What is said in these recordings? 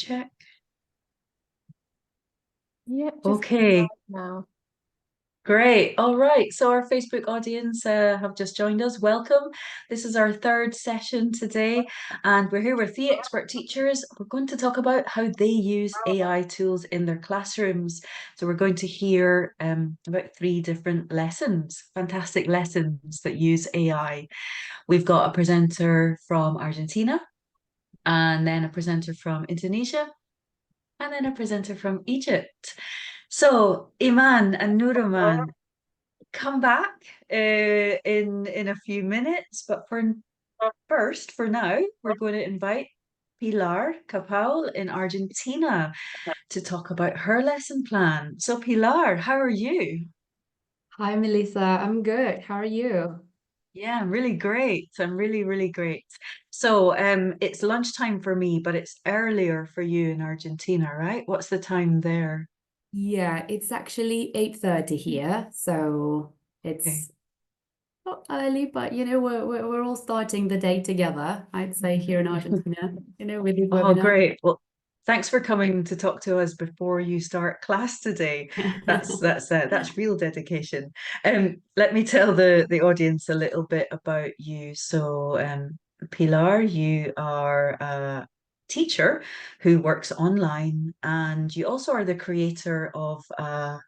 check. Yep, just going Okay, live now. great. All right. So our Facebook audience have just joined us. Welcome. This is our third session today, and we're here with the expert teachers. We're going to talk about how they use AI tools in their classrooms. So we're going to hear about three different lessons, fantastic lessons that use AI. We've got a presenter from Argentina, and then a presenter from Indonesia, and then a presenter from Egypt. So, Iman and Nurohman, come back in a few minutes, but for now, we're going to invite Pilar Capaul in Argentina to talk about her lesson plan. So, Pilar, how are you? Hi, Melissa. I'm good. How are you? Yeah, I'm really great. I'm really, really great. So, it's lunchtime for me, but it's earlier for you in Argentina, right? What's the time there? Yeah, it's actually 8:30 here, so Okay. it's not early, but we're all starting the day together, I'd say here in Argentina, with this Oh, webinar. great. Well, thanks for coming to talk to us before you start class today. That's real dedication. Let me tell the audience a little bit about you. So, Pilar, you are a teacher who works online, and you also are the creator of a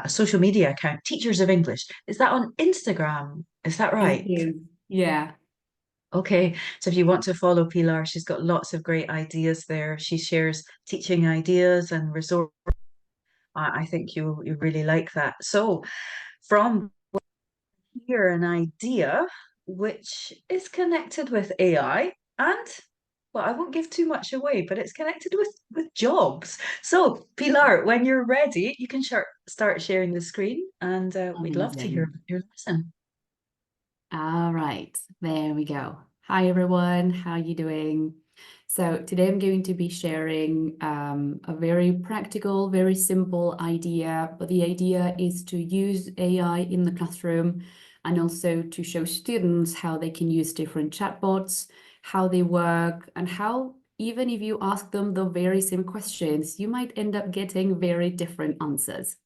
social media account, Teachers of English. Is that on Instagram? Is that It right? is. Yeah. Okay, so if you want to follow Pilar, she's got lots of great ideas there. She shares teaching ideas and resources. I think you really like that. So, from here, an idea which is connected with AI and well, I won't give too much away, but it's connected with jobs. So, Pilar, when you're ready, you can start sharing the screen, and we'd love to hear Amazing. about your lesson. All right, there we go. Hi, everyone. How are you doing? So today I'm going to be sharing a very practical, very simple idea, but the idea is to use AI in the classroom and also to show students how they can use different chatbots, how they work, and how even if you ask them the very same questions, you might end up getting very different answers.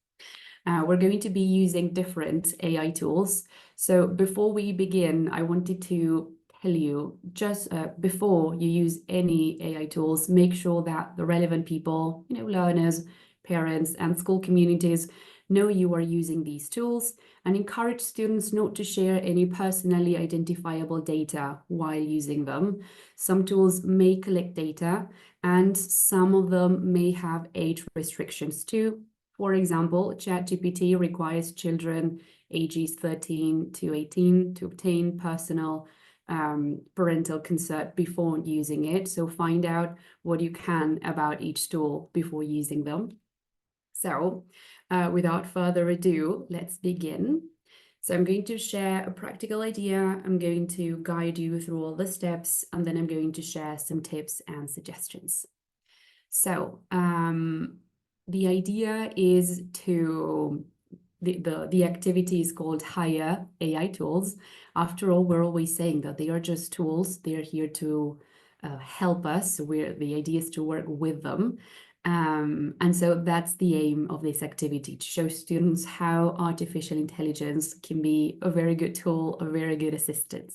We're going to be using different AI tools. So before we begin, I wanted to tell you just before you use any AI tools, make sure that the relevant people, learners, parents, and school communities know you are using these tools and encourage students not to share any personally identifiable data while using them. Some tools may collect data and some of them may have age restrictions too. For example, ChatGPT requires children ages 13 to 18 to obtain personal parental consent before using it. So find out what you can about each tool before using them. So without further ado, let's begin. So I'm going to share a practical idea. I'm going to guide you through all the steps, and then I'm going to share some tips and suggestions. So the idea is to the activity is called hire AI tools. After all, we're always saying that they are just tools. They are here to help us. So the idea is to work with them. And so that's the aim of this activity, to show students how artificial intelligence can be a very good tool, a very good assistant.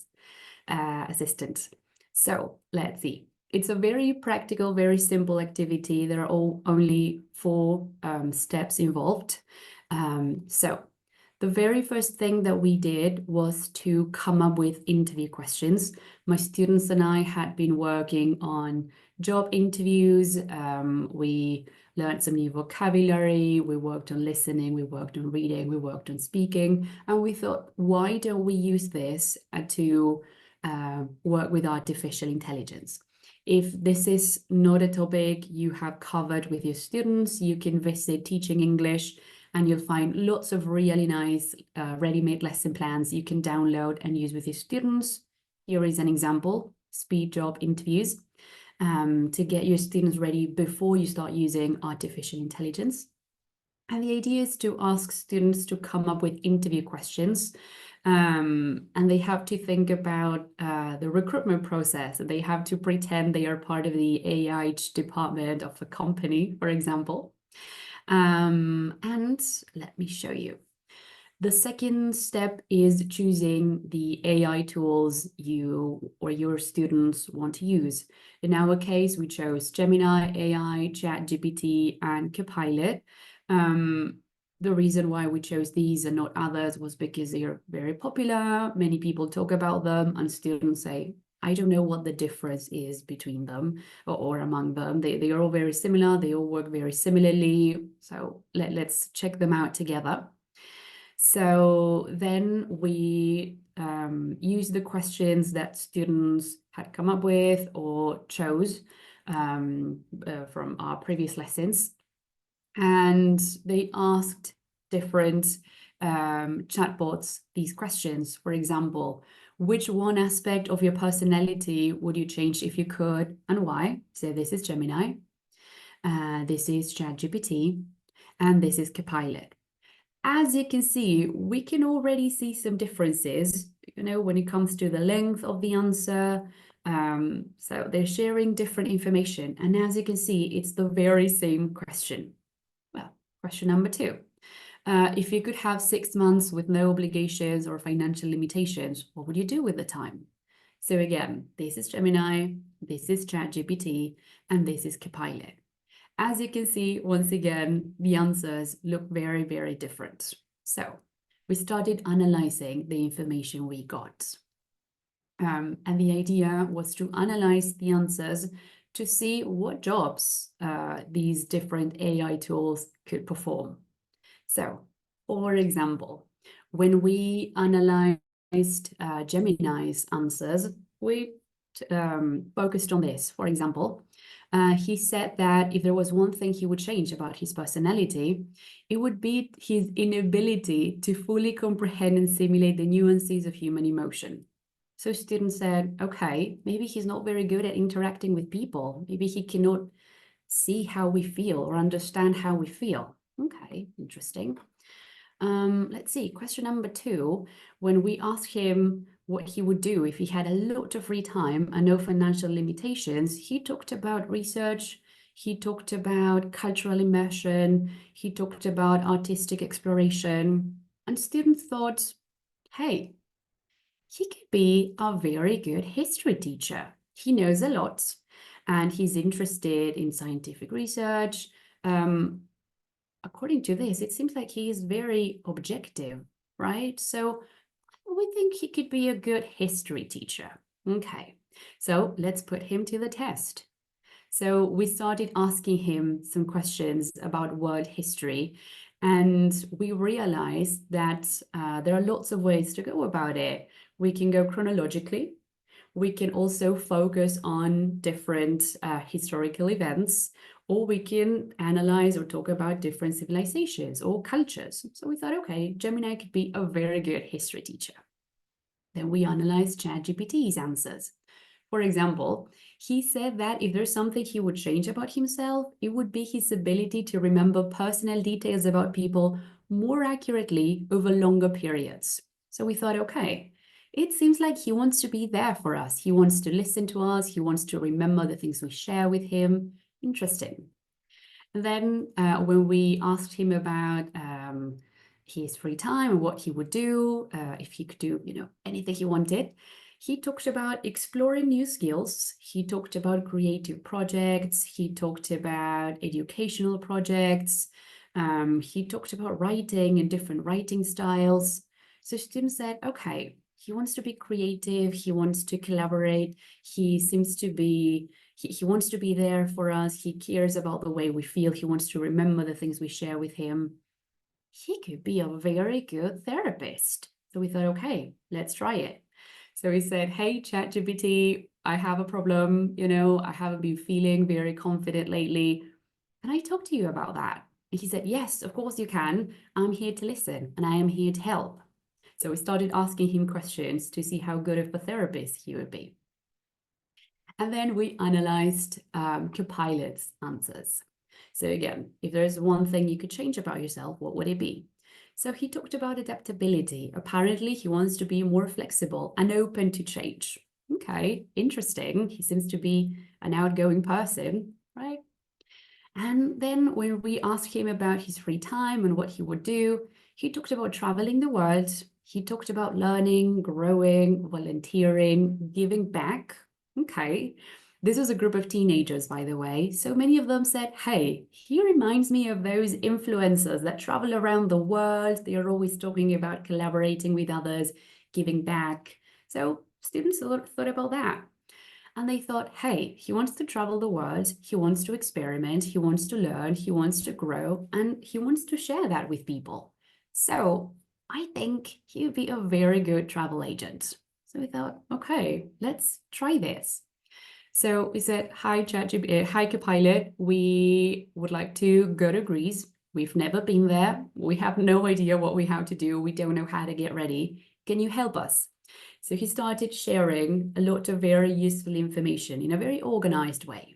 So let's see. It's a very practical, very simple activity. There are only four steps involved. So the very first thing that we did was to come up with interview questions. My students and I had been working on job interviews. We learned some new vocabulary. We worked on listening. We worked on reading. We worked on speaking. And we thought, why don't we use this to work with artificial intelligence? If this is not a topic you have covered with your students, you can visit Teaching English and you'll find lots of really nice ready-made lesson plans you can download and use with your students. Here is an example, speed job interviews, to get your students ready before you start using artificial intelligence. And the idea is to ask students to come up with interview questions And they have to think about the recruitment process. They have to pretend they are part of the AI department of a company, for example. And let me show you. The second step is choosing the AI tools you or your students want to use. In our case, we chose Gemini AI, ChatGPT, and Copilot. The reason why we chose these and not others was because they are very popular. Many people talk about them, and students say, I don't know what the difference is between them or among them. They are all very similar. They all work very similarly. So let's check them out together. So then we use the questions that students had come up with or chose from our previous lessons. And they asked different chatbots these questions. For example, which one aspect of your personality would you change if you could, and why? So this is Gemini, this is ChatGPT, and this is Copilot. As you can see, we can already see some differences, when it comes to the length of the answer. So they're sharing different information. And as you can see, it's the very same question. Well, question number 2. If you could have 6 months with no obligations or financial limitations, what would you do with the time? So again, this is Gemini, this is ChatGPT, and this is Copilot. As you can see, once again, the answers look very, very different. So we started analyzing the information we got. And the idea was to analyze the answers to see what jobs these different AI tools could perform. So, for example, when we analyzed Gemini's answers, we focused on this. For example, he said that if there was one thing he would change about his personality, it would be his inability to fully comprehend and simulate the nuances of human emotion. So students said, okay, maybe he's not very good at interacting with people. Maybe he cannot see how we feel or understand how we feel. Okay, interesting. Let's see, question number 2, when we asked him what he would do if he had a lot of free time and no financial limitations, he talked about research, he talked about cultural immersion, he talked about artistic exploration, and students thought, hey, he could be a very good history teacher. He knows a lot and he's interested in scientific research. According to this, it seems like he is very objective, right? So we think he could be a good history teacher. Okay, so let's put him to the test. So we started asking him some questions about world history, and we realized that there are lots of ways to go about it. We can go chronologically. We can also focus on different historical events, or we can analyze or talk about different civilizations or cultures. So we thought, okay, Gemini could be a very good history teacher. Then we analyzed ChatGPT's answers. For example, he said that if there's something he would change about himself, it would be his ability to remember personal details about people more accurately over longer periods. So we thought, okay, it seems like he wants to be there for us. He wants to listen to us. He wants to remember the things we share with him. Interesting. And then when we asked him about his free time and what he would do, if he could do, anything he wanted, he talked about exploring new skills. He talked about creative projects. He talked about educational projects. He talked about writing and different writing styles. So students said, okay, he wants to be creative. He wants to collaborate. He seems to be, he wants to be there for us. He cares about the way we feel. He wants to remember the things we share with him. He could be a very good therapist. So we thought, okay, let's try it. So he said, hey, ChatGPT, I have a problem. I haven't been feeling very confident lately. Can I talk to you about that? And he said, yes, of course you can. I'm here to listen and I am here to help. So we started asking him questions to see how good of a therapist he would be. And then we analyzed Copilot's answers. So again, if there's one thing you could change about yourself, what would it be? So he talked about adaptability. Apparently, he wants to be more flexible and open to change. Okay, interesting. He seems to be an outgoing person, right? And then when we asked him about his free time and what he would do, he talked about traveling the world. He talked about learning, growing, volunteering, giving back. Okay. This was a group of teenagers, by the way. So many of them said, hey, he reminds me of those influencers that travel around the world. They are always talking about collaborating with others, giving back. So students thought about that. And they thought, hey, he wants to travel the world, he wants to experiment, he wants to learn, he wants to grow, and he wants to share that with people. So I think he would be a very good travel agent. So we thought, okay, let's try this. So we said, hi, ChatGPT, hi, Copilot, we would like to go to Greece. We've never been there. We have no idea what we have to do. We don't know how to get ready. Can you help us? So he started sharing a lot of very useful information in a very organized way.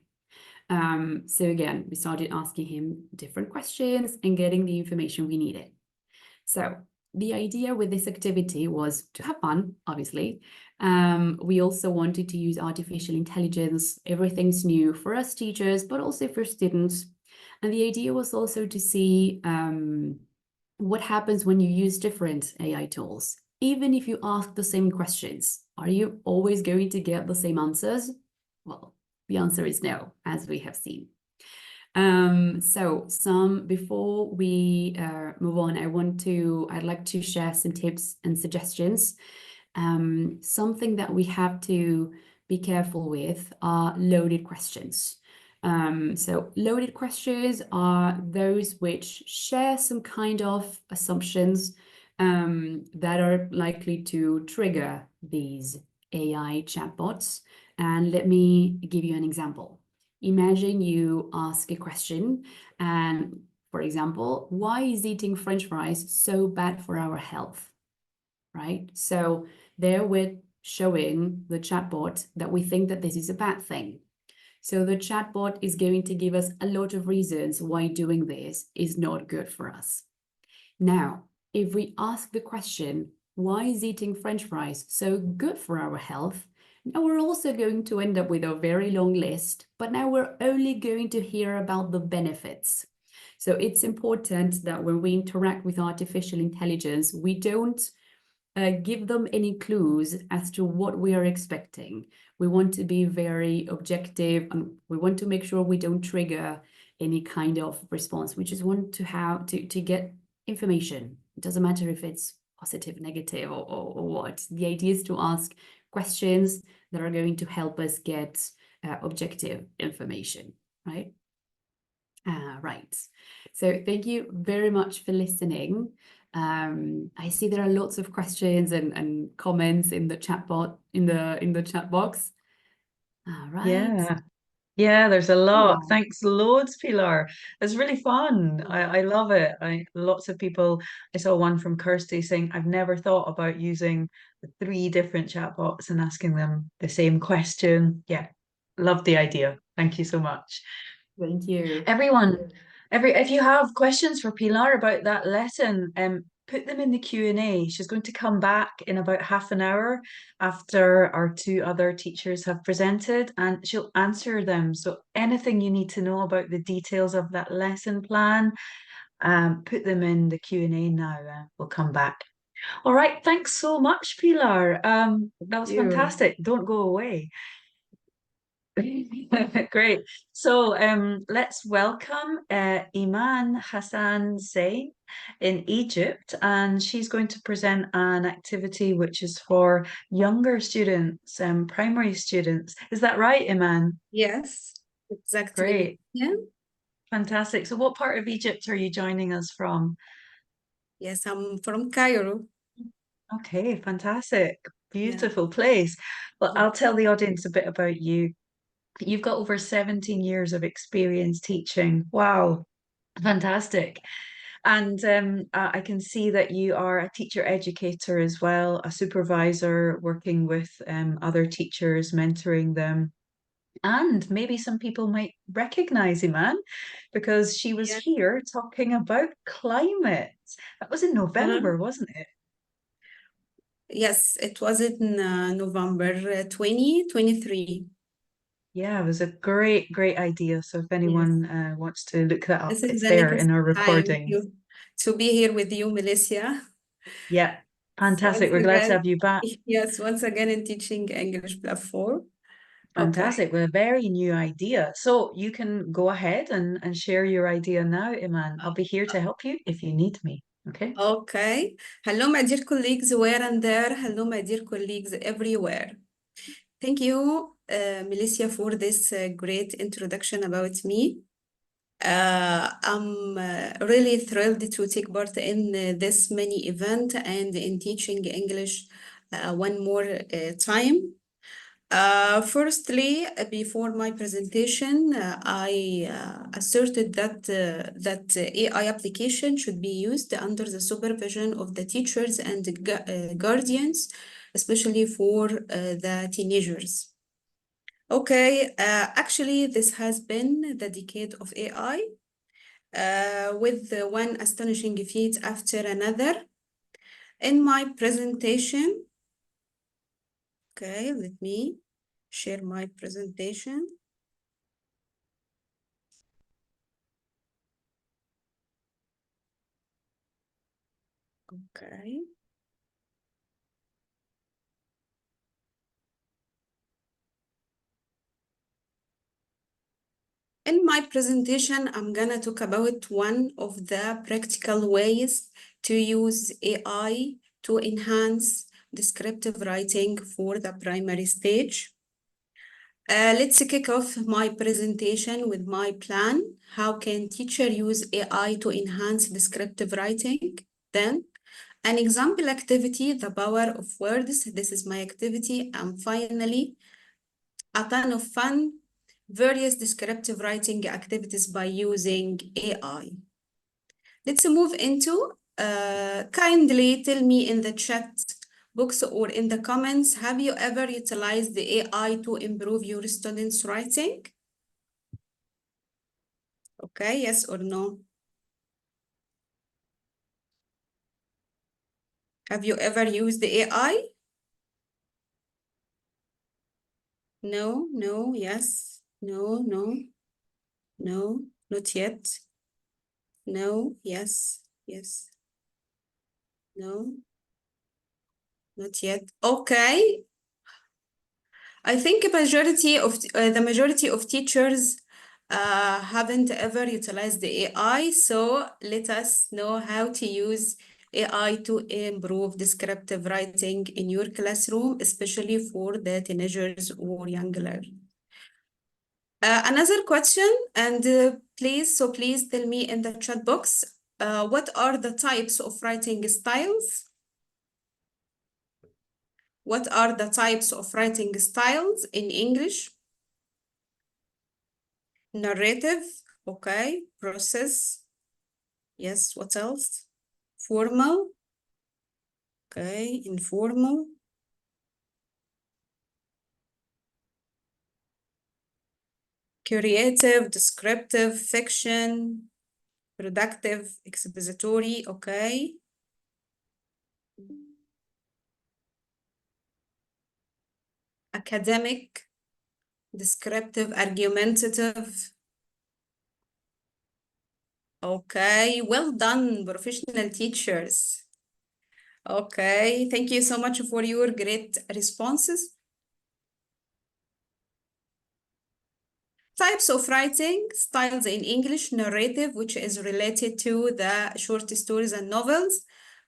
So again, we started asking him different questions and getting the information we needed. So the idea with this activity was to have fun, obviously. We also wanted to use artificial intelligence. Everything's new for us teachers, but also for students. And the idea was also to see what happens when you use different AI tools. Even if you ask the same questions, are you always going to get the same answers? Well, the answer is no, as we have seen. So before we move on, I'd like to share some tips and suggestions. Something that we have to be careful with are loaded questions. So loaded questions are those which share some kind of assumptions that are likely to trigger these AI chatbots. And let me give you an example. Imagine you ask a question and, for example, why is eating French fries so bad for our health? Right? So there we're showing the chatbot that we think that this is a bad thing. So the chatbot is going to give us a lot of reasons why doing this is not good for us. Now, if we ask the question, why is eating French fries so good for our health? Now we're also going to end up with a very long list, but now we're only going to hear about the benefits. So it's important that when we interact with artificial intelligence, we don't give them any clues as to what we are expecting. We want to be very objective and we want to make sure we don't trigger any kind of response. We just want to have to get information. It doesn't matter if it's positive, negative, or what. The idea is to ask questions that are going to help us get objective information, right? Right. So thank you very much for listening. I see there are lots of questions and comments in the chat bot in the chat box. All right. Yeah. Yeah, there's a lot. Oh, Thanks loads, Pilar. It's really fun. I love it. Lots of people, I saw one from Kirsty saying, I've never thought about using the three different chatbots and asking them the same question. Yeah, love the idea. Thank you so much. thank you. Everyone, if you have questions for Pilar about that lesson, put them in the Q&A. She's going to come back in about half an hour after our two other teachers have presented, and she'll answer them. So anything you need to know about the details of that lesson plan, put them in the Q&A now. We'll come back. All right, thanks so much, Pilar. Thank That was you. fantastic. Don't go away. Great. So let's welcome Iman Hassan Zain in Egypt, and she's going to present an activity which is for younger students, primary students. Is that right, Iman? Yes, exactly. Great. Yeah. Fantastic. So what part of Egypt are you joining us from? Yes, I'm from Cairo. Okay, fantastic. Yeah. Beautiful place. Well, Yeah. I'll tell the audience a bit about you. You've got over 17 years of experience teaching. Wow. Fantastic. And I can see that you are a teacher educator as well, a supervisor working with other teachers, mentoring them. And maybe some people might recognize Iman because she was Yeah. here talking about climate. That was in November, wasn't it? Yes, it was in November 2023. Yeah, it was a great, great idea. So if Yes, anyone wants to look that up, this is it's the there next in our time recording. to be here with you, Melissa. Yeah, fantastic. Once We're glad to again, have you back. yes, once again in teaching English platform. Okay. Fantastic. With a very new idea. So you can go ahead and share your idea now, Iman. I'll be here to help you if you need me. Okay. Okay. Hello, my dear colleagues where and there. Hello, my dear colleagues everywhere. Thank you, Melissa, for this great introduction about me. I'm really thrilled to take part in this mini event and in teaching English one more time. Firstly, before my presentation, I asserted that AI application should be used under the supervision of the teachers and guardians, especially for the teenagers. Okay, actually, this has been the decade of AI, with one astonishing feat after another. In my presentation, okay, let me share my presentation. Okay. In my presentation, I'm gonna talk about one of the practical ways to use AI to enhance descriptive writing for the primary stage. Let's kick off my presentation with my plan. How can teacher use AI to enhance descriptive writing? Then, an example activity, the power of words. This is my activity. And finally, a ton of fun, various descriptive writing activities by using AI. Let's move into, kindly tell me in the chat box or in the comments, have you ever utilized the AI to improve your students' writing? Okay, yes or no? Have you ever used the AI? No, no, yes, no, no, no, not yet. No, yes, yes, no, not yet. Okay. I think the majority of teachers haven't ever utilized the AI, so let us know how to use AI to improve descriptive writing in your classroom, especially for the teenagers or young learners. Another question, and please tell me in the chat box, what are the types of writing styles? What are the types of writing styles in English? Narrative, okay. Process, yes. What else? Formal, okay. Informal. Creative, descriptive, fiction, productive, expository, okay. Academic, descriptive, argumentative. Okay, well done, professional teachers. Okay, thank you so much for your great responses. Types of writing, styles in English, narrative, which is related to the short stories and novels,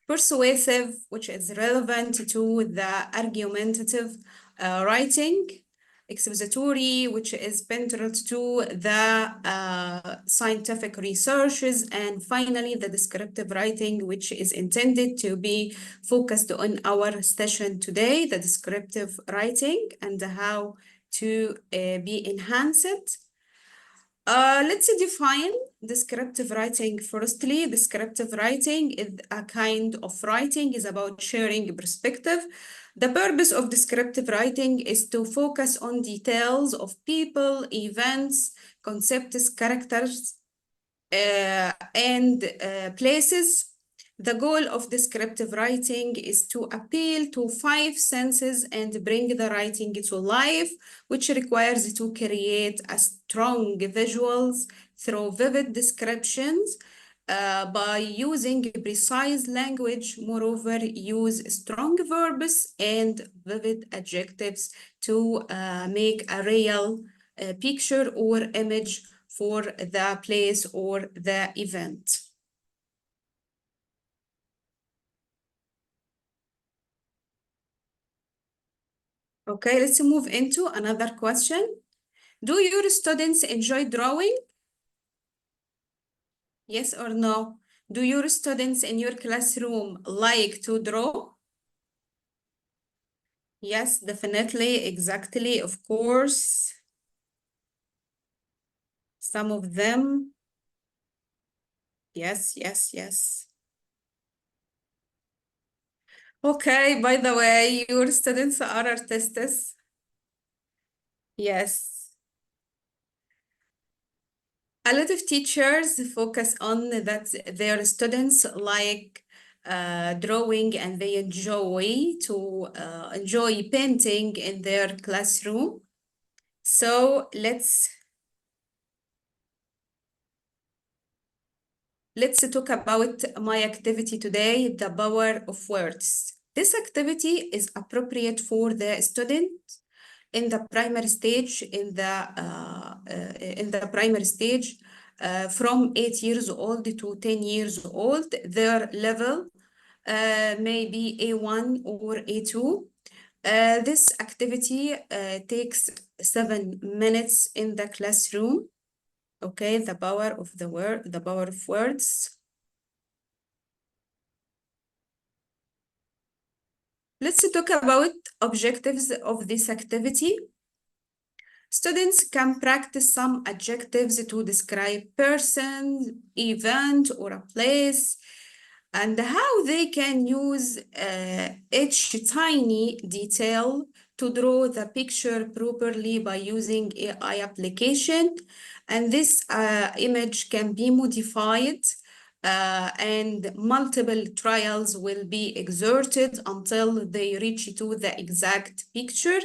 persuasive, which is relevant to the argumentative writing, expository, which is central to the scientific researches, and finally the descriptive writing, which is intended to be focused on our session today, the descriptive writing and how to be enhanced. Let's define descriptive writing. Firstly, descriptive writing is a kind of writing is about sharing perspective. The purpose of descriptive writing is to focus on details of people, events, concepts, characters, and places. The goal of descriptive writing is to appeal to 5 senses and bring the writing to life, which requires to create a strong visuals through vivid descriptions by using precise language. Moreover, use strong verbs and vivid adjectives to make a real picture or image for the place or the event. Okay, let's move into another question. Do your students enjoy drawing? Yes or no? Do your students in your classroom like to draw? Yes, definitely, exactly, of course. Some of them. Yes, yes, yes. Okay, by the way, your students are artists. Yes. A lot of teachers focus on that their students like drawing and they enjoy painting in their classroom. So let's talk about my activity today, the power of words. This activity is appropriate for the student in the primary stage, from 8 years old to 10 years old. Their level may be A1 or A2. This activity takes 7 minutes in the classroom. Okay, the power of the power of words. Let's talk about objectives of this activity. Students can practice some adjectives to describe person, event, or a place, and how they can use each tiny detail to draw the picture properly by using AI application. And this image can be modified and multiple trials will be exerted until they reach to the exact picture.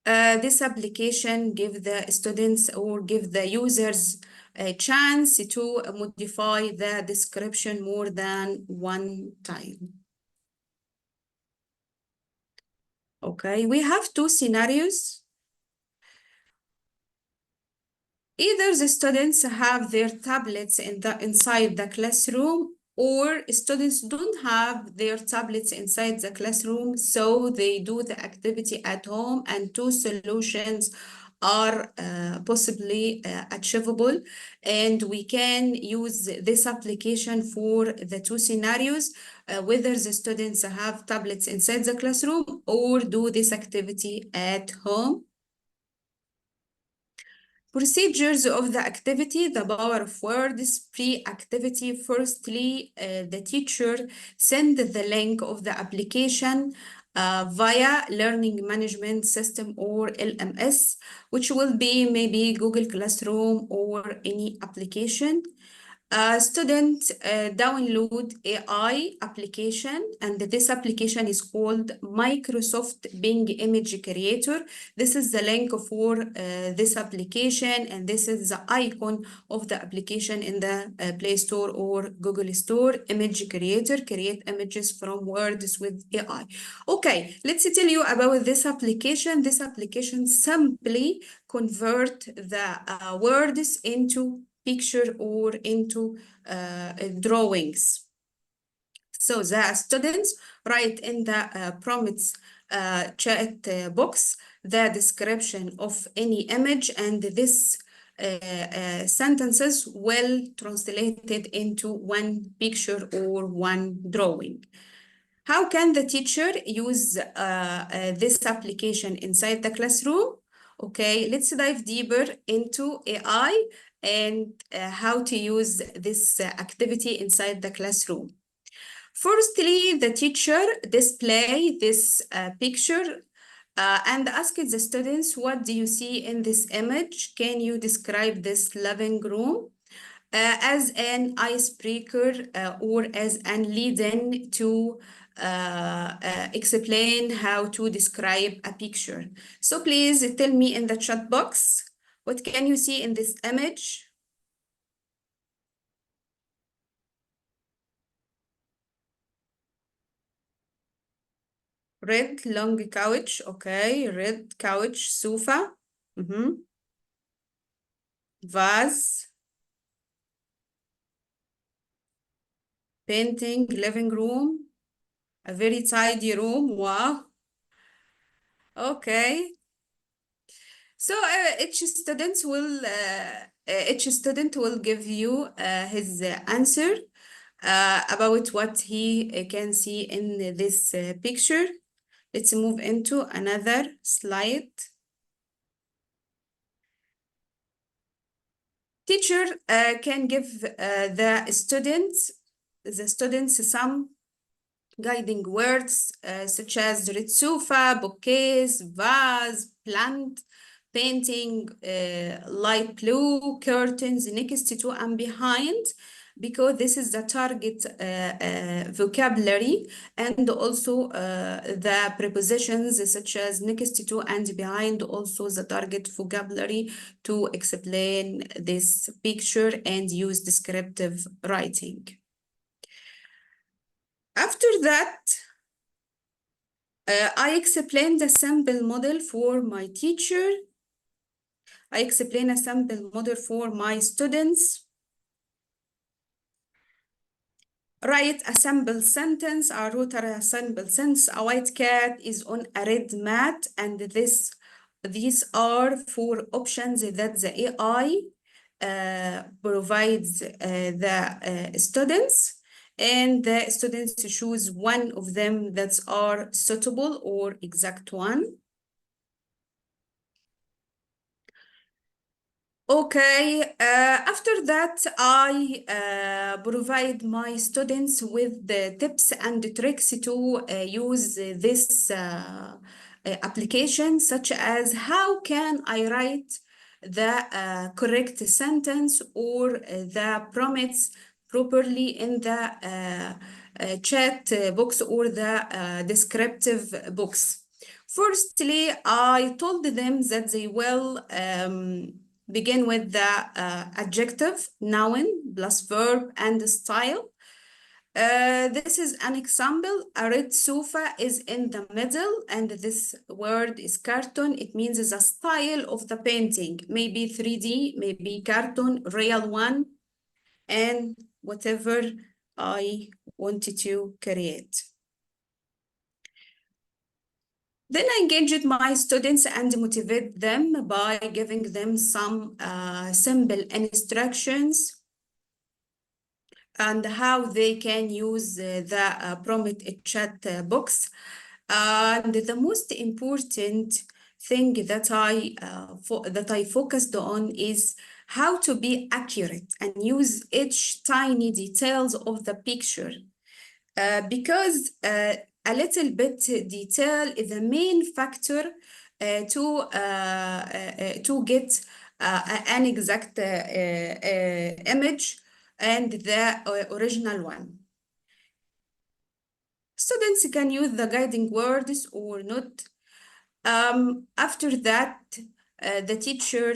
This application give the students or give the users a chance to modify the description more than one time. Okay, we have 2 scenarios. Either the students have their tablets inside the classroom, or students don't have their tablets inside the classroom, so they do the activity at home, and 2 solutions are possibly achievable. And we can use this application for the 2 scenarios, whether the students have tablets inside the classroom or do this activity at home. Procedures of the activity, the power of words, pre-activity. Firstly, the teacher send the link of the application via Learning Management System or LMS, which will be maybe Google Classroom or any application. Student download AI application, and this application is called Microsoft Bing Image Creator. This is the link for this application, and this is the icon of the application in the Play Store or Google Store. Image Creator, create images from words with AI. Okay, let's tell you about this application. This application simply convert the words into picture or into drawings. So the students write in the prompts chat box the description of any image, and this sentences will translated into one picture or one drawing. How can the teacher use this application inside the classroom? Okay, let's dive deeper into AI and how to use this activity inside the classroom. Firstly, the teacher display this picture and ask the students, what do you see in this image? Can you describe this living room? As an icebreaker or as an lead-in to explain how to describe a picture. So please tell me in the chat box, what can you see in this image? Red long couch, okay, red couch, sofa, vase, painting, living room, a very tidy room, wow. Okay, so each student will give you his answer about what he can see in this picture. Let's move into another slide. Teacher can give the students some guiding words such as red sofa, bookcase, vase, plant, painting, light blue, curtains next to and behind, because this is the target vocabulary, and also the prepositions such as next to and behind, also the target vocabulary to explain this picture and use descriptive writing. After that, I explained a sample model for my teacher. I explain a sample model for my students. Write a sample sentence. I wrote a sample sentence. A white cat is on a red mat, and these are four options that the AI provides the students, and the students choose one of them that are suitable or exact one. Okay, after that, I provide my students with the tips and tricks to use this application, such as how can I write the correct sentence or the prompts properly in the chat box or the descriptive box. Firstly, I told them that they will begin with the adjective, noun, plus verb, and style. This is an example. A red sofa is in the middle, and this word is cartoon. It means the style of the painting, maybe 3D, maybe cartoon, real one, and whatever I wanted to create. Then I engaged my students and motivate them by giving them some simple instructions and how they can use the prompt chat box. And the most important thing that I focused on is how to be accurate and use each tiny details of the picture. Because a little bit detail is the main factor to get an exact image and the original one. Students can use the guiding words or not. After that, the teacher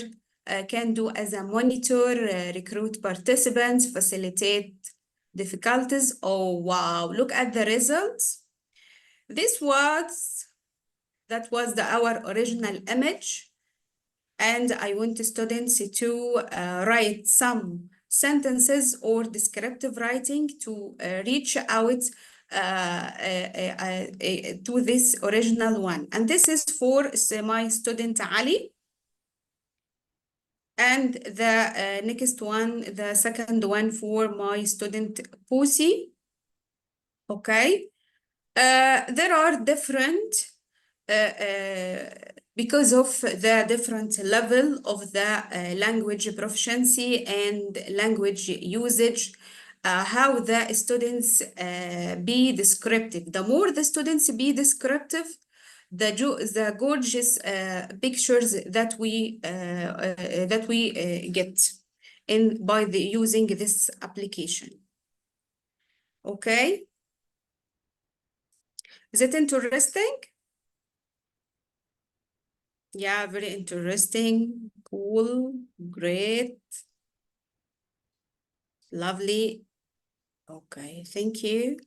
can do as a monitor, recruit participants, facilitate difficulties. Oh, wow, look at the results. That was our original image. And I want students to write some sentences or descriptive writing to reach out to this original one. And this is for my student Ali. And the next one, the second one for my student Pussy. Okay. There are different because of the different level of the language proficiency and language usage, how the students be descriptive. The more the students be descriptive, the gorgeous pictures that we get in by using this application. Okay, is it interesting? Yeah, very interesting, cool, great, lovely. Okay, thank you.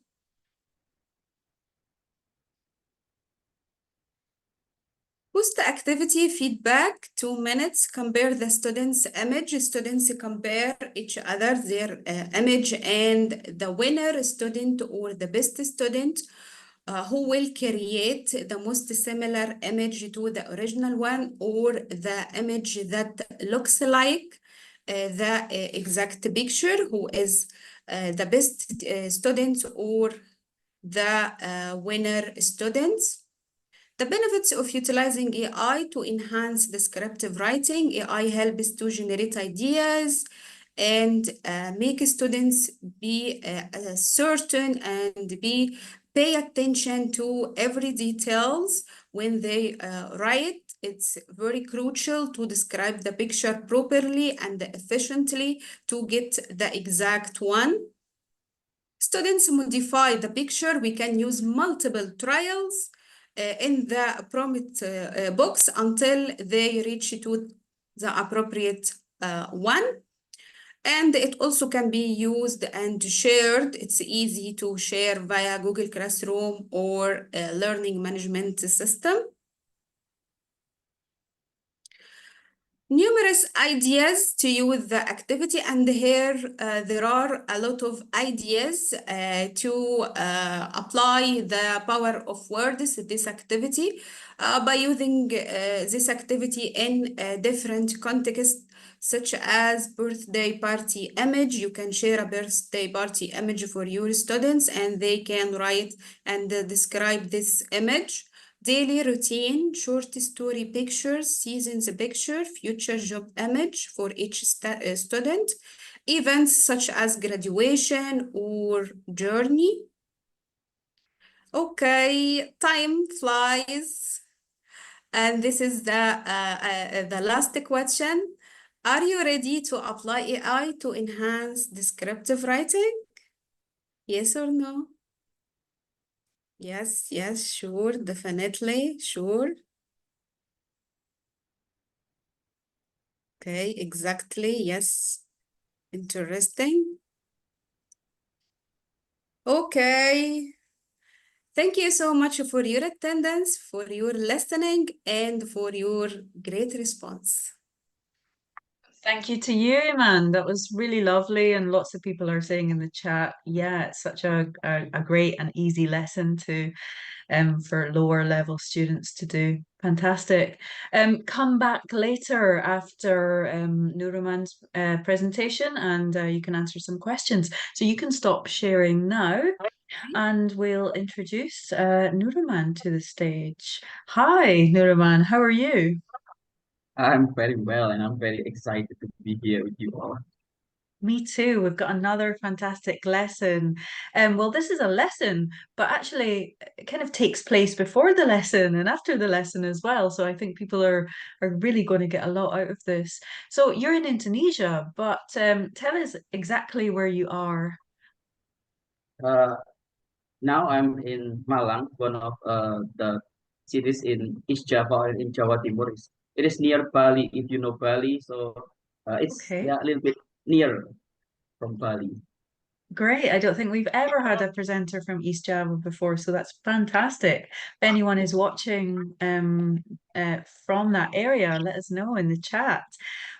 Post activity feedback, 2 minutes. Compare the students' image. Students compare each other, their image, and the winner student or the best student who will create the most similar image to the original one, or the image that looks like the exact picture, who is the best student or the winner students. The benefits of utilizing AI to enhance descriptive writing. AI helps to generate ideas and make students be certain and pay attention to every details when they write. It's very crucial to describe the picture properly and efficiently to get the exact one. Students modify the picture. We can use multiple trials in the prompt box until they reach to the appropriate one. And it also can be used and shared. It's easy to share via Google Classroom or a learning management system. Numerous ideas to use the activity, and here there are a lot of ideas to apply the power of words this activity by using this activity in different contexts, such as birthday party image. You can share a birthday party image for your students and they can write and describe this image. Daily routine, short story pictures, seasons picture, future job image for each student, events such as graduation or journey. Okay, time flies. And this is the last question. Are you ready to apply AI to enhance descriptive writing? Yes or no? Yes, yes, sure, definitely, sure. Okay, exactly. Yes. Interesting. Okay. Thank you so much for your attendance, for your listening, and for your great response. Thank you to you, Iman. That was really lovely, and lots of people are saying in the chat, yeah, it's such a great and easy lesson to for lower level students to do. Fantastic. Come back later after Nurohman's presentation, and you can answer some questions. So you can stop sharing now, and we'll introduce Nurohman to the stage. Hi, Nurohman. How are you? I'm very well, and I'm very excited to be here with you all. Me too. We've got another fantastic lesson. Well, this is a lesson, but actually it kind of takes place before the lesson and after the lesson as well. So I think people are really going to get a lot out of this. So you're in Indonesia, but tell us exactly where you are. Uh, Now I'm in Malang, one of the cities in East Java and in Jawa Timur. It is near Bali, if you know Bali. So it's Okay. yeah, a little bit near from Bali. Great. I don't think we've ever had a presenter from East Java before, so that's fantastic. If anyone is watching from that area, let us know in the chat.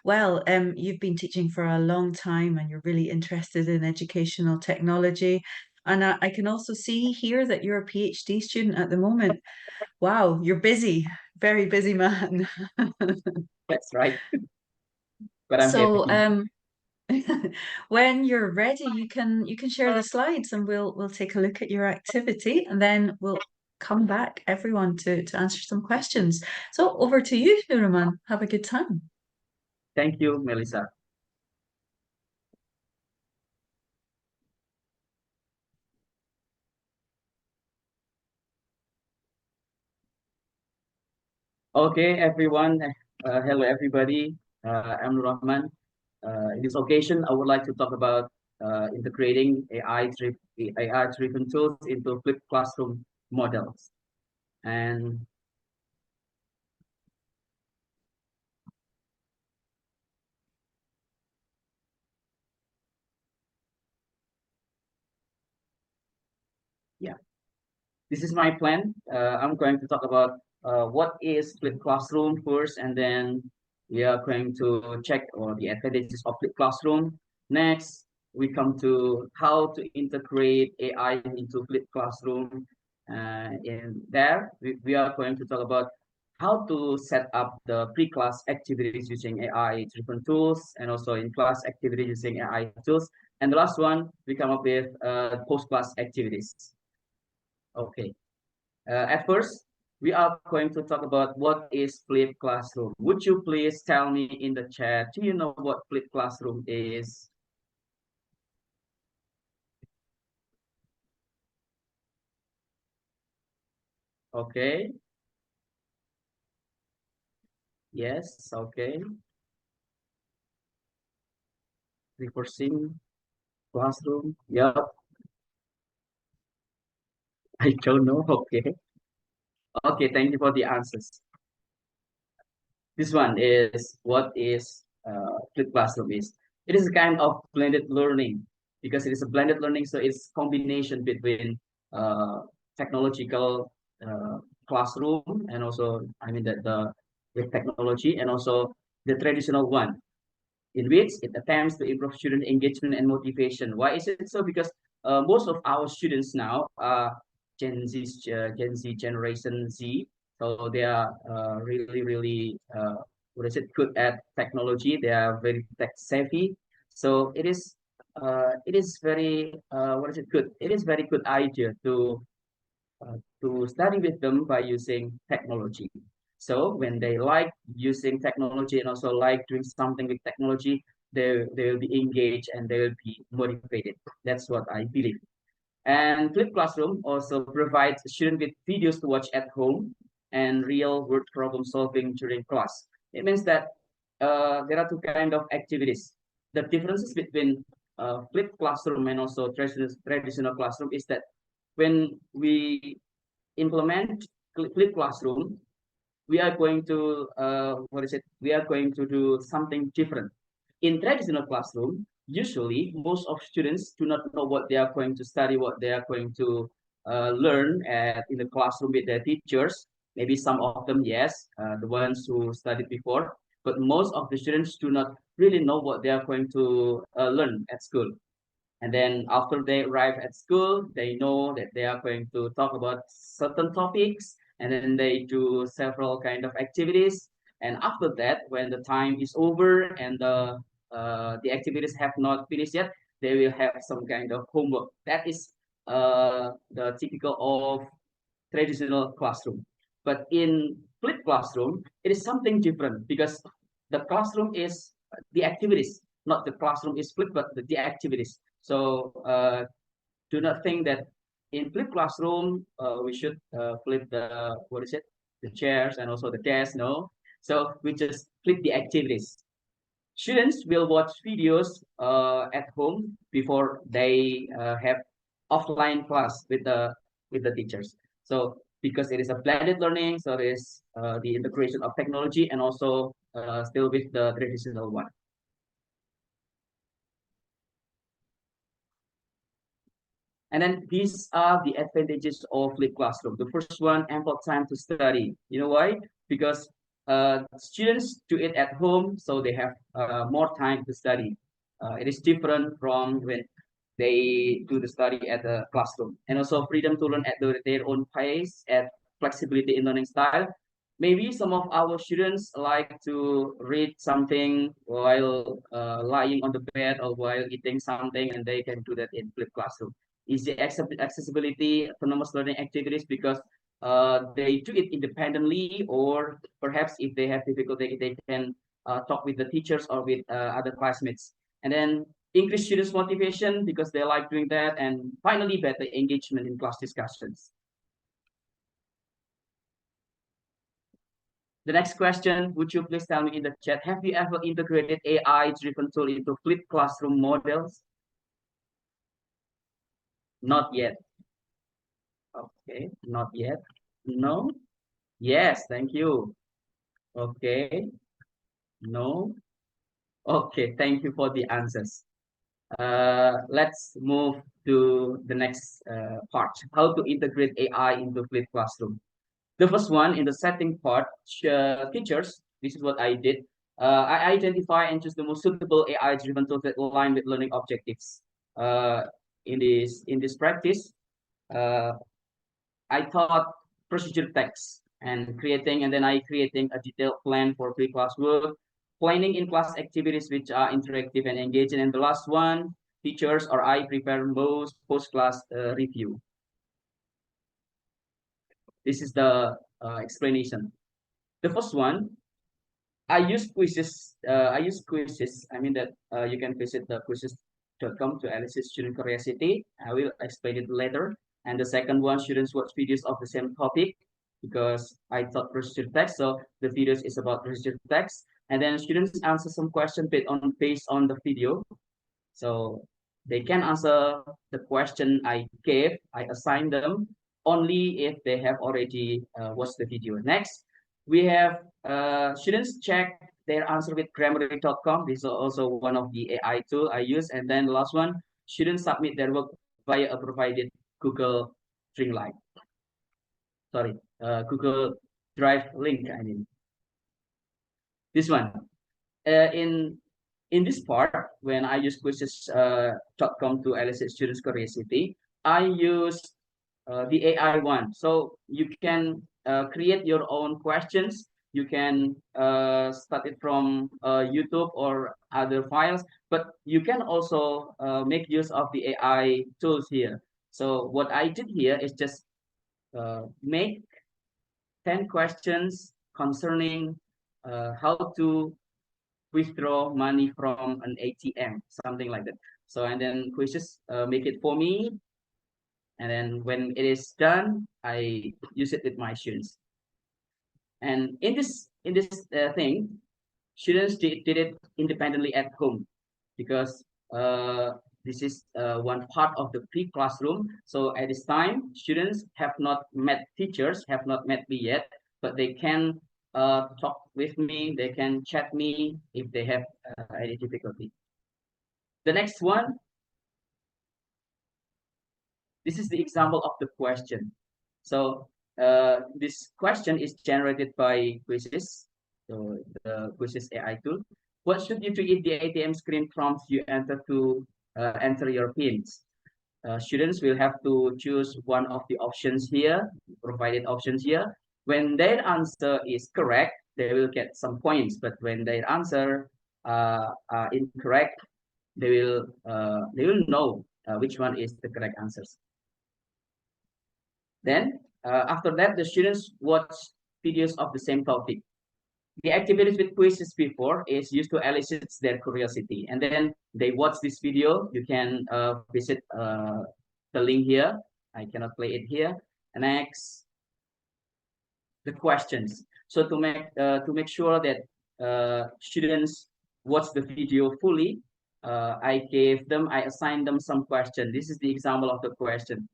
Well, you've been teaching for a long time and you're really interested in educational technology. And I can also see here that you're a PhD student at the moment. Wow, you're busy, very busy man. That's right. But I'm So, happy. when you're ready, you can share the slides and we'll take a look at your activity and then come back, everyone, to answer some questions. So over to you, Nurohman. Have a good time. Thank you, Melissa. Okay, everyone. Hello, everybody. I'm Nurohman. In this occasion, I would like to talk about integrating AI-driven tools into flipped classroom models. And yeah, this is my plan. I'm going to talk about what is flipped classroom first, and then we are going to check all the advantages of flipped classroom. Next, we come to how to integrate AI into flipped classroom. In there, we are going to talk about how to set up the pre-class activities using AI-driven tools, and also in class activities using AI tools. And the last one, we come up with post-class activities. Okay. At first, we are going to talk about what is flipped classroom. Would you please tell me in the chat, do you know what flipped classroom is? Okay. Yes, okay. Reversing classroom. Yep. I don't know. Okay. Okay, thank you for the answers. This one is what is flipped classroom is. It is a kind of blended learning because it is a blended learning, so it's combination between uh, technological classroom and also I mean that the with technology and also the traditional one in which it attempts to improve student engagement and motivation. Why is it so? Because most of our students now are Gen Z generation Z, so they are really what is it good at technology. They are very tech savvy. So it is very what is it good? It is very good idea to study with them by using technology. So when they like using technology and also like doing something with technology, they will be engaged and they will be motivated. That's what I believe. And Flip Classroom also provides students with videos to watch at home and real world problem solving during class. It means that there are two kind of activities. The differences between Flip Classroom and also traditional classroom is that when we implement Flip Classroom, we are going to what is it? We are going to do something different. In traditional classroom, usually most of students do not know what they are going to study, what they are going to learn in the classroom with their teachers. Maybe some of them, yes, the ones who studied before, but most of the students do not really know what they are going to learn at school. And then after they arrive at school, they know that they are going to talk about certain topics, and then they do several kind of activities. And after that, when the time is over and the activities have not finished yet, they will have some kind of homework. That is the typical of traditional classroom. But in flipped classroom, it is something different because the classroom is the activities, not the classroom is flipped, but the activities. So do not think that in flipped classroom we should flip the what is it, the chairs and also the desks. No, so we just flip the activities. Students will watch videos at home before they have offline class with the teachers. So because it is a blended learning, so there is the integration of technology and also still with the traditional one. And then these are the advantages of flipped classroom. The first one, ample time to study. You know why? Because students do it at home, so they have more time to study. It is different from when they do the study at the classroom. And also freedom to learn at their own pace, at flexibility in learning style. Maybe some of our students like to read something while lying on the bed or while eating something, and they can do that in flipped classroom. Easy accessibility, autonomous learning activities, because they do it independently, or perhaps if they have difficulty, they can talk with the teachers or with other classmates. And then increase students' motivation because they like doing that. And finally, better engagement in class discussions. The next question, would you please tell me in the chat, have you ever integrated AI-driven tool into flipped classroom models? Not yet. Okay, not yet. No? Yes, thank you. Okay, no. Okay, thank you for the answers. Let's move to the next part, how to integrate AI into flipped classroom. The first one in the setting part, teachers, this is what I did. I identify and choose the most suitable AI-driven tools that align with learning objectives. Uh, in this practice, uh, I thought procedure text and then I creating a detailed plan for pre-class work, planning in class activities which are interactive and engaging, and the last one, teachers or I prepare most post-class review. This is the explanation. The first one, I use quizzes. I mean that you can visit the quizzes.com to elicit student curiosity. I will explain it later. And the second one, students watch videos of the same topic because I taught procedure text, so the videos is about procedure text. And then students answer some question based on the video. So they can answer the question I gave. I assign them only if they have already watched the video. Next, we have students check their answer with grammarly.com. This is also one of the AI tool I use. And then the last one, students submit their work via a provided Google Dreamlight. Sorry, Google Drive link. I mean, this one. In this part, when I use quizzes.com to elicit students' curiosity, I use the AI one. So you can create your own questions. You can start it from YouTube or other files, but you can also make use of the AI tools here. So what I did here is just make 10 questions concerning how to withdraw money from an ATM, something like that. So, and then quizzes make it for me. And then when it is done, I use it with my students. And in this thing, students did it independently at home because this is one part of the pre-classroom. So at this time, students have not met teachers, have not met me yet, but they can talk with me, they can chat me if they have any difficulty. The next one, this is the example of the question. So this question is generated by quizzes, so the quizzes AI tool. What should you do if the ATM screen prompts you enter your pins? Students will have to choose one of the options here, provided options here. When their answer is correct, they will get some points. But when their answer are incorrect, they will know which one is the correct answers. Then after that, the students watch videos of the same topic. The activities with quizzes before is used to elicit their curiosity, and then they watch this video. You can visit the link here. I cannot play it here. And next, the questions. So to make sure that students watch the video fully, I assigned them some question. This is the example of the question.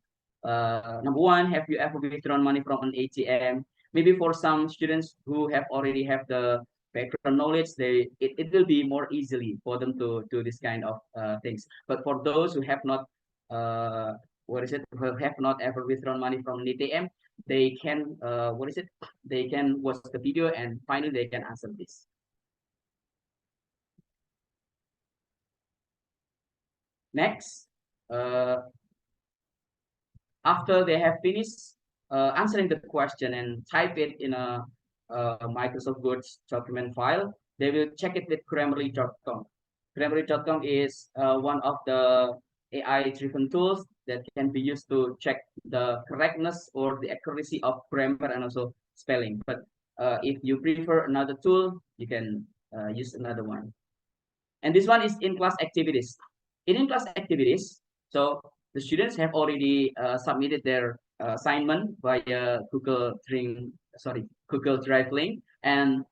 Number one, have you ever withdrawn money from an ATM? Maybe for some students who have already have the background knowledge, it will be more easily for them to do this kind of things. But for those who have not who have not ever withdrawn money from an ATM, they can they can watch the video and finally they can answer this. Next, after they have finished answering the question and type it in a Microsoft Word document file, they will check it with Grammarly.com. Grammarly.com is one of the AI-driven tools that can be used to check the correctness or the accuracy of grammar and also spelling. But if you prefer another tool, you can use another one. And this one is in-class activities. In-class activities, so the students have already submitted their assignment via Google Drive link, and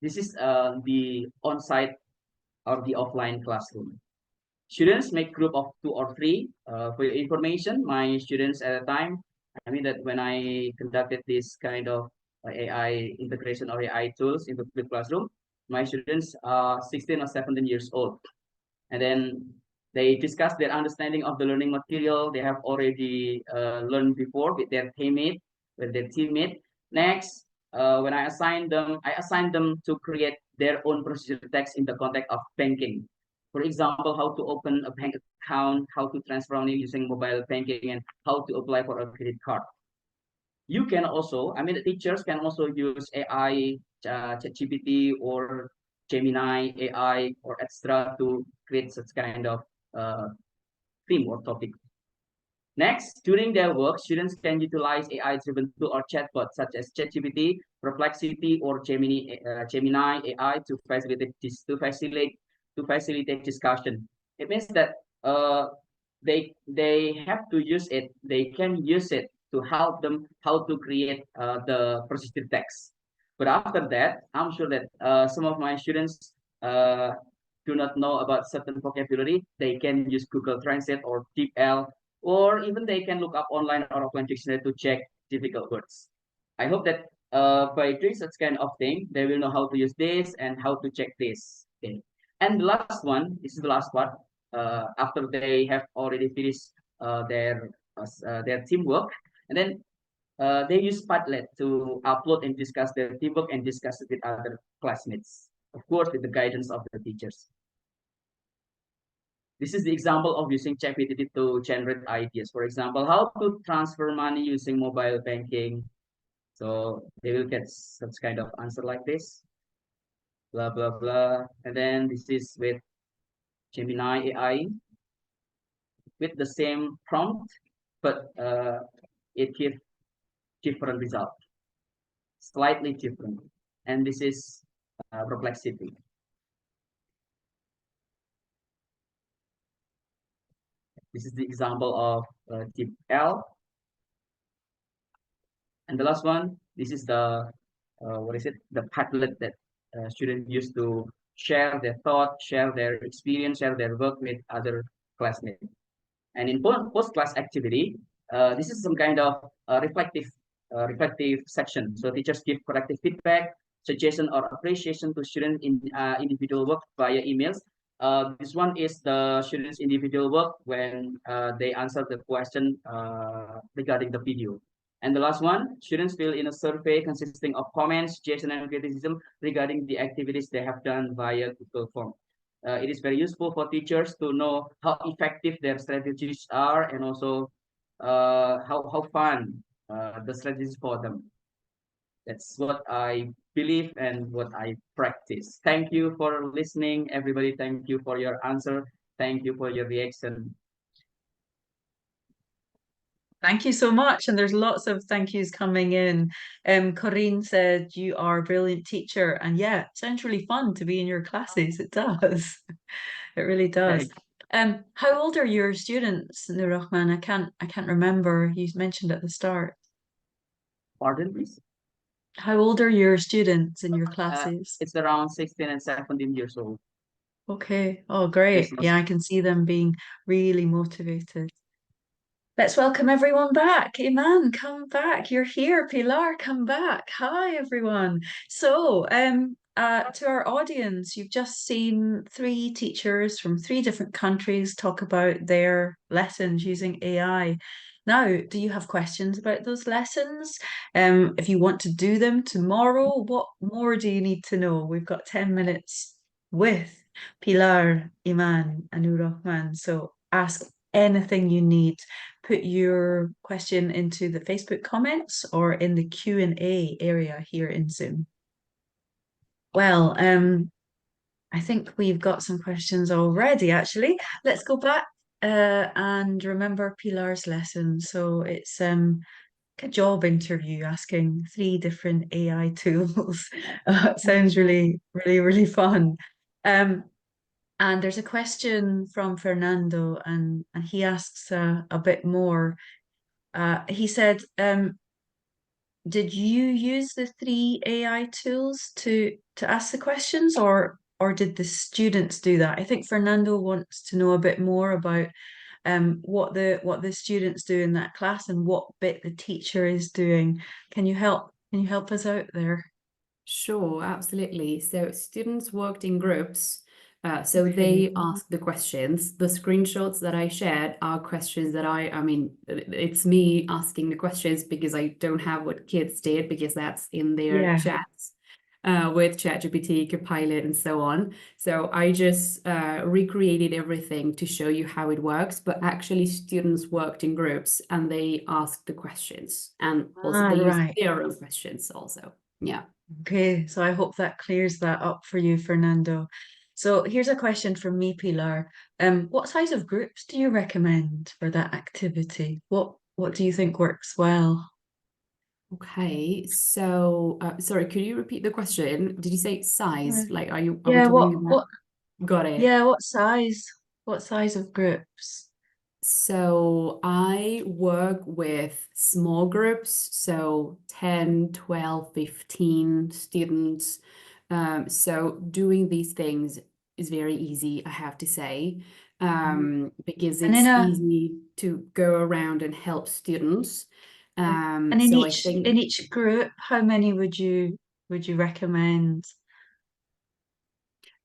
this is the on-site or the offline classroom. Students make group of 2 or 3. For your information, my students at a time, I mean that when I conducted this kind of AI integration or AI tools into the classroom, my students are 16 or 17 years old. And then they discuss their understanding of the learning material they have already learned before with their teammate. Next, when I assign them to create their own procedure text in the context of banking. For example, how to open a bank account, how to transfer money using mobile banking, and how to apply for a credit card. You can also, I mean, the teachers can also use AI, ChatGPT or Gemini AI or extra to create such kind of theme or topic. Next, during their work, students can utilize AI-driven tool or chatbot such as ChatGPT, Perplexity, or Gemini AI to facilitate discussion. It means that they have to use it. They can use it to help them how to create the procedure text. But after that, I'm sure that some of my students do not know about certain vocabulary. They can use Google Translate or DeepL, or even they can look up online or offline dictionary to check difficult words. I hope that by doing such kind of thing, they will know how to use this and how to check this. Okay. And the last one, this is the last part. After they have already finished their teamwork, and then they use Padlet to upload and discuss their teamwork and discuss it with other classmates, of course, with the guidance of the teachers. This is the example of using ChatGPT to generate ideas. For example, how to transfer money using mobile banking. So they will get such kind of answer like this, blah, blah, blah. And then this is with Gemini AI with the same prompt, but it gives different result, slightly different. And this is Perplexity. This is the example of DeepL. And the last one, this is the the Padlet that students use to share their thoughts, share their experience, share their work with other classmates. And in post-class activity, this is some kind of reflective section. So teachers give corrective feedback, suggestion, or appreciation to students in individual work via emails. This one is the students' individual work when they answer the question regarding the video. And the last one, students fill in a survey consisting of comments, suggestion, and criticism regarding the activities they have done via Google Form. It is very useful for teachers to know how effective their strategies are, and also how fun the strategies for them. That's what I believe and what I practice. Thank you for listening, everybody. Thank you for your answer. Thank you for your reaction. Thank you so much. And there's lots of thank yous coming in. Corinne said you are a brilliant teacher. And yeah, it sounds really fun to be in your classes. It does. It really does. How old are your students, Nurohman? I can't remember. You mentioned at the start. Pardon, please? How old are your students in your classes? It's around 16 and 17 years old. Okay. Oh, great. Yeah, I can see them being really motivated. Let's welcome everyone back. Iman, come back. You're here. Pilar, come back. Hi, everyone. So, to our audience, you've just seen 3 teachers from 3 different countries talk about their lessons using AI. Now, do you have questions about those lessons? If you want to do them tomorrow, what more do you need to know? We've got 10 minutes with Pilar, Iman, and Nurohman. So ask anything you need. Put your question into the Facebook comments or in the Q&A area here in Zoom. Well, I think we've got some questions already, actually. Let's go back and remember Pilar's lesson. So it's a job interview asking three different AI tools. It sounds really fun. Um, and there's a question from Fernando, and he asks a bit more. He said, did you use the three AI tools to ask the questions, or did the students do that? I think Fernando wants to know a bit more about what the students do in that class and what bit the teacher is doing. Can you help us out there? Sure, absolutely. So students worked in groups. So Okay. they asked the questions. The screenshots that I shared are questions that I mean, it's me asking the questions because I don't have what kids did because that's in their Yeah. chats with ChatGPT, Copilot, and so on. So I just recreated everything to show you how it works. But actually, students worked in groups and they asked the questions, and also Ah, they used right. their own questions also. Yeah. Okay, so I hope that clears that up for you, Fernando. So here's a question from me, Pilar. What size of groups do you recommend for that activity? What do you think works well? Okay, so sorry, could you repeat the question? Did you say Yeah. size? Like, are we Yeah, talking about? Got it. yeah, what size? What size of groups? So I work with small groups, so 10, 12, 15 students. So doing these things is very easy, I have to say, Mhm. because And in it's a easy to go around and help students. and So I think in each group, how many would you recommend?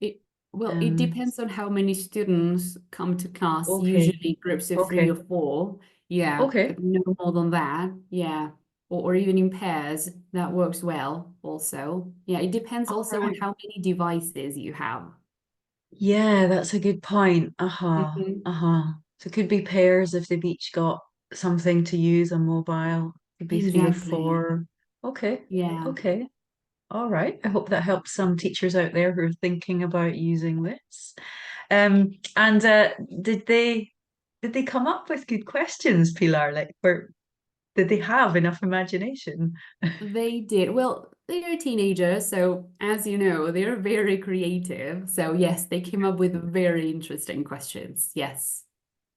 it, well, it Um, depends on how many students come to class, okay, usually groups of three or okay, four. Yeah, okay, but no more than that. Yeah. Or even in pairs, that works well also. Yeah, it depends all also on right. how many devices you have. Yeah, that's a good point. Uh-huh, Mhm. uh-huh. So it could be pairs if they've each got something to use on mobile. Could be three or Exactly. four. Okay, Yeah. okay. All right. I hope that helps some teachers out there who are thinking about using this. And did they come up with good questions, Pilar? Did they have enough imagination? They did. Well, they're teenagers, so as you know, they're very creative. So yes, they came up with very interesting questions. Yes.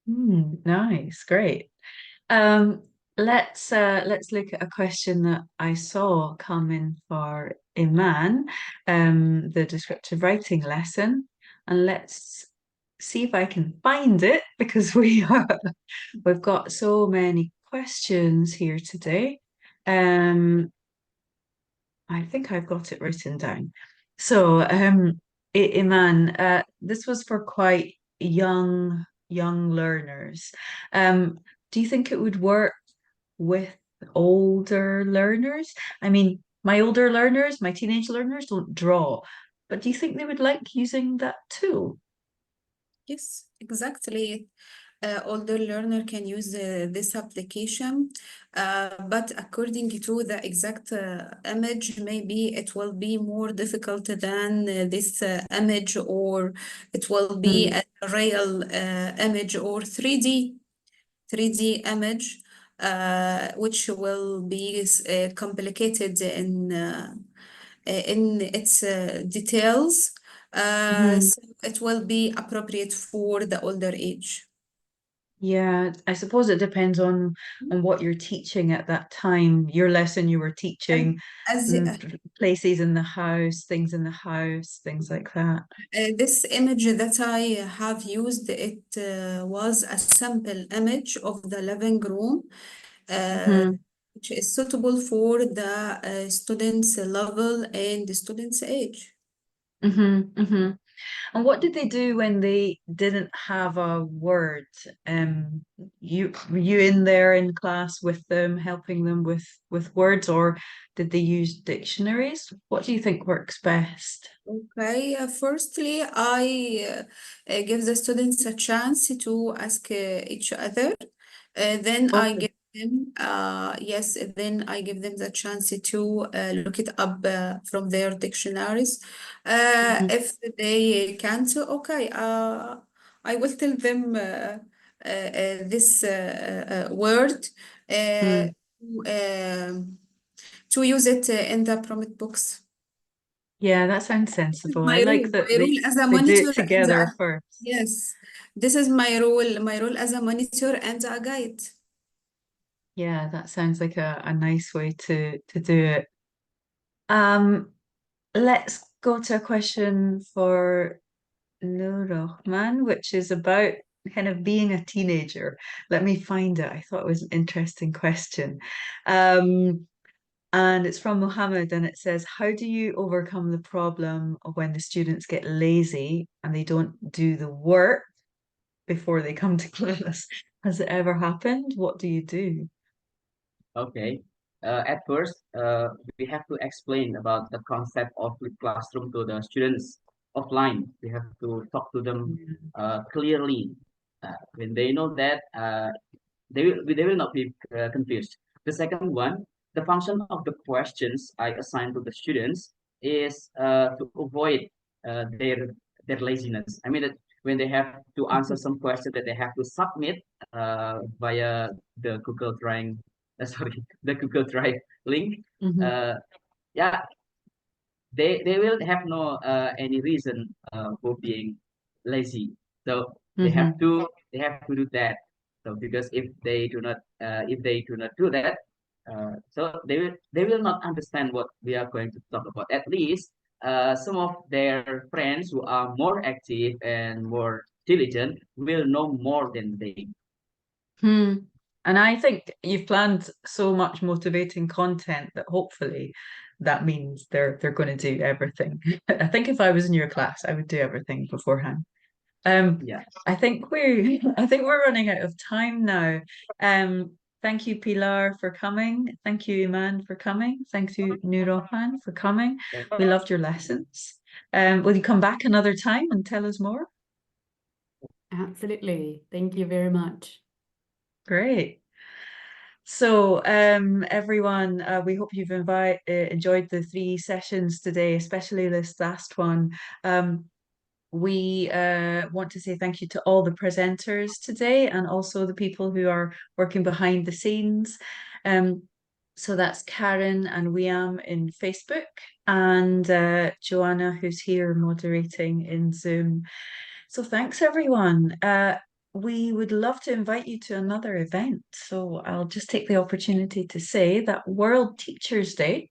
Nice, great. Um, let's look at a question that I saw come in for Iman, the descriptive writing lesson, and let's see if I can find it because we've got so many questions here today. Um, I think I've got it written down. So, Iman, this was for quite young learners. Um, do you think it would work with older learners? I mean, my older learners, my teenage learners don't draw, but do you think they would like using that tool? Yes, exactly. Older learner can use this application, but according to the exact image, maybe it will be more difficult than this image, or it will be Mm, a real image or 3D image, which will be complicated in its details. mhm. So it will be appropriate for the older age. Yeah, I suppose it depends on what you're teaching at that time. Your lesson you were And teaching as places in the house, things in the house, things like that. this image that I have used, it was a sample image of the living room, uh, Hmm. which is suitable for the students' level and the students' age. Hmm. And what did they do when they didn't have a word? Were you in there in class with them, helping them with words, or did they use dictionaries? What do you think works best? Okay, firstly, I give the students a chance to ask each other. Then I Okay. give them, yes, then I give them the chance to look it up from their dictionaries. Mhm. If they can't, okay, I will tell them this word Mm. to use it in the prompt box. Yeah, that sounds sensible. I My role, like that my role as a they do monitor it and together first. yes, this is my role as a monitor and a guide. Yeah, that sounds like a nice way to do it. Um, let's go to a question for Nurohman, which is about kind of being a teenager. Let me find it. I thought it was an interesting question. And it's from Mohammed, and it says, how do you overcome the problem of when the students get lazy and they don't do the work before they come to class? Has it ever happened? What do you do? Okay. At first, we have to explain about the concept of flipped classroom to the students offline. We have to talk to them Mm. clearly. When they know that, they will not be confused. The second one, the function of the questions I assign to the students is to avoid their laziness. I mean that when they have to answer some question that they have to submit via the Google Drive, sorry, the Google Drive link. Mhm. Uh, yeah, they will have no any reason for being lazy. So Mhm. they have to do that. So because if they do not do that, so they will not understand what we are going to talk about. At least some of their friends who are more active and more diligent will know more than they. Hmm. And I think you've planned so much motivating content that hopefully that means they're going to do everything. I think if I was in your class, I would do everything beforehand. Um, Yeah. I think we're running out of time now. Thank you, Pilar, for coming. Thank you, Iman, for coming. Thank you, Nurohman, for coming. We loved your lessons. Will you come back another time and tell us more? Absolutely. Thank you very much. Great. So, everyone, we hope you've enjoyed the three sessions today, especially this last one. We want to say thank you to all the presenters today and also the people who are working behind the scenes. Um, so that's Karen and Wiam in Facebook and Joanna, who's here moderating in Zoom. So thanks, everyone. We would love to invite you to another event. So I'll just take the opportunity to say that World Teachers Day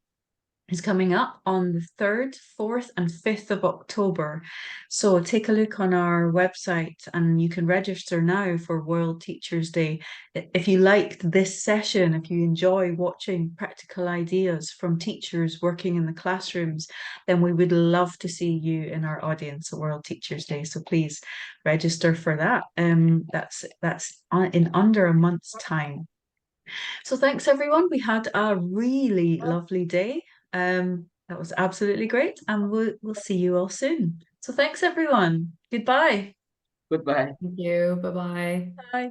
is coming up on the 3rd, 4th, and 5th of October. So take a look on our website and you can register now for World Teachers Day. If you liked this session, if you enjoy watching practical ideas from teachers working in the classrooms, then we would love to see you in our audience at World Teachers Day. So please register for that. That's in under a month's time. So thanks everyone. We had a really lovely day. That was absolutely great, and we'll see you all soon. So thanks everyone. Goodbye. Goodbye. Thank you. Bye-bye. Bye.